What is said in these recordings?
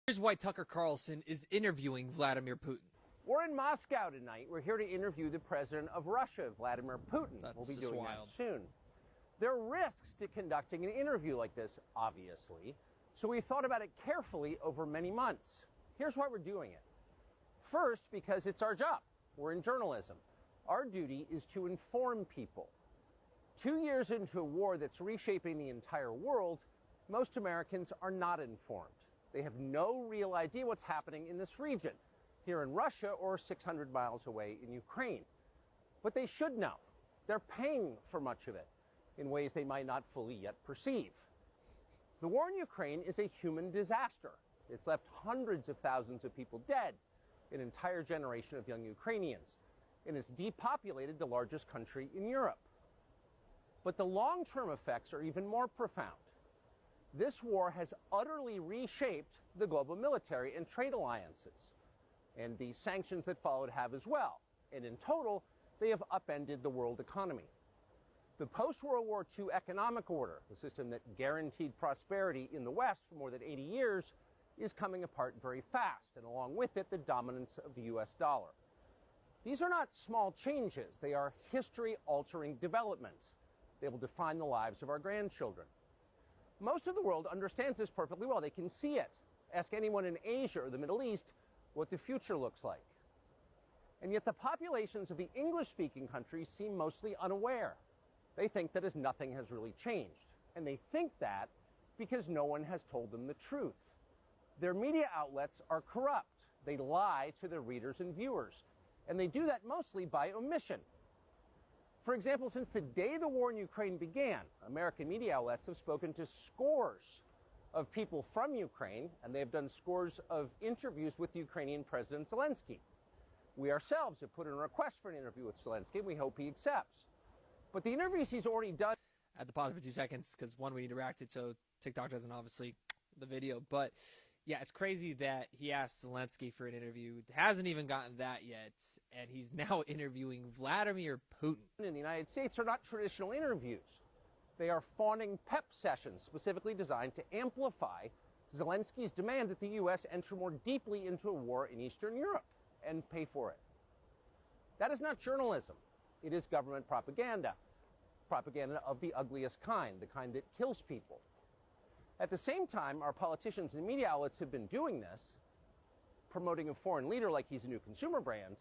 Here's why Tucker Carlson is interviewing Vladimir Putin. We're in Moscow tonight. We're here to interview the president of Russia, Vladimir Putin. We'll be doing that soon. There are risks to conducting an interview like this, obviously, so we thought about it carefully over many months. Here's why we're doing it. First, because it's our job. We're in journalism. Our duty is to inform people. 2 years into a war that's reshaping the entire world, most Americans are not informed. They have no real idea what's happening in this region, here in Russia or 600 miles away in Ukraine. But they should know. They're paying for much of it in ways they might not fully yet perceive. The war in Ukraine is a human disaster. It's left hundreds of thousands of people dead, an entire generation of young Ukrainians, and it's depopulated the largest country in Europe. But the long-term effects are even more profound. This war has utterly reshaped the global military and trade alliances, and the sanctions that followed have as well. And in total, they have upended the world economy. The post-World War II economic order, the system that guaranteed prosperity in the West for more than 80 years, is coming apart very fast, and along with it, the dominance of the U.S. dollar. These are not small changes. They are history-altering developments. They will define the lives of our grandchildren. Most of the world understands this perfectly well. They can see it. Ask anyone in Asia or the Middle East what the future looks like. And yet the populations of the English-speaking countries seem mostly unaware. They think that as nothing has really changed. And they think that because no one has told them the truth. Their media outlets are corrupt. They lie to their readers and viewers. And they do that mostly by omission. For example, since the day the war in Ukraine began, American media outlets have spoken to scores of people from Ukraine, and they have done scores of interviews with Ukrainian President Zelensky. We ourselves have put in a request for an interview with Zelensky, and we hope he accepts. But the interviews he's already done... I had to pause for 2 seconds because, one, we need to react it, so TikTok doesn't obviously the video. But, yeah, it's crazy that he asked Zelensky for an interview. Hasn't even gotten that yet, and he's now interviewing Vladimir Putin. In the United States are not traditional interviews. They are fawning pep sessions specifically designed to amplify Zelensky's demand that the U.S. enter more deeply into a war in Eastern Europe and pay for it. That is not journalism. It is government propaganda. Propaganda of the ugliest kind, the kind that kills people. At the same time, our politicians and media outlets have been doing this, promoting a foreign leader like he's a new consumer brand.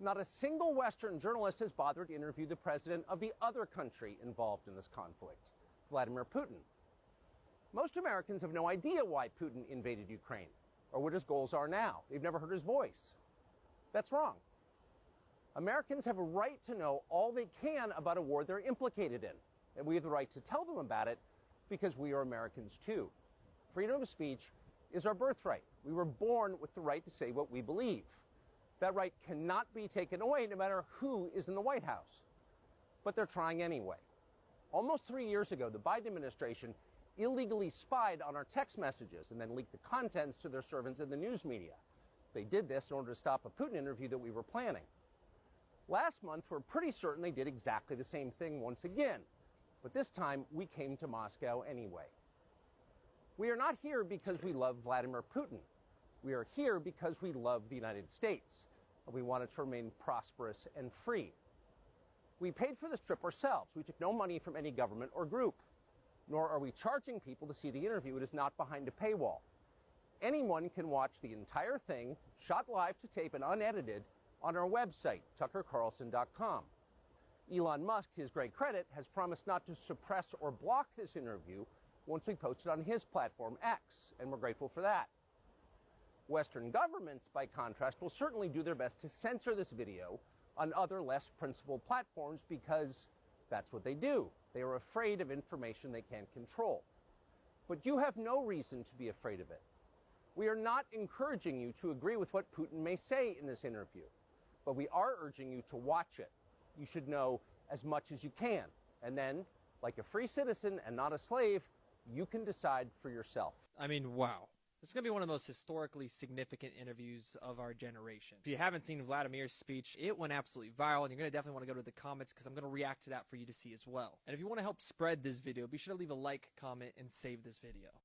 Not a single Western journalist has bothered to interview the president of the other country involved in this conflict, Vladimir Putin. Most Americans have no idea why Putin invaded Ukraine or what his goals are now. They've never heard his voice. That's wrong. Americans have a right to know all they can about a war they're implicated in, and we have the right to tell them about it because we are Americans too. Freedom of speech is our birthright. We were born with the right to say what we believe. That right cannot be taken away no matter who is in the White House. But they're trying anyway. Almost 3 years ago, the Biden administration illegally spied on our text messages and then leaked the contents to their servants in the news media. They did this in order to stop a Putin interview that we were planning. Last month, we're pretty certain they did exactly the same thing once again. But this time, we came to Moscow anyway. We are not here because we love Vladimir Putin. We are here because we love the United States, and we want it to remain prosperous and free. We paid for this trip ourselves. We took no money from any government or group, nor are we charging people to see the interview. It is not behind a paywall. Anyone can watch the entire thing, shot live to tape and unedited, on our website, tuckercarlson.com. Elon Musk, to his great credit, has promised not to suppress or block this interview once we post it on his platform, X, and we're grateful for that. Western governments, by contrast, will certainly do their best to censor this video on other less principled platforms because that's what they do. They are afraid of information they can't control. But you have no reason to be afraid of it. We are not encouraging you to agree with what Putin may say in this interview, but we are urging you to watch it. You should know as much as you can. And then, like a free citizen and not a slave, you can decide for yourself. I mean, wow. This is going to be one of the most historically significant interviews of our generation. If you haven't seen Vladimir's speech, it went absolutely viral, and you're going to definitely want to go to the comments because I'm going to react to that for you to see as well. And if you want to help spread this video, be sure to leave a like, comment, and save this video.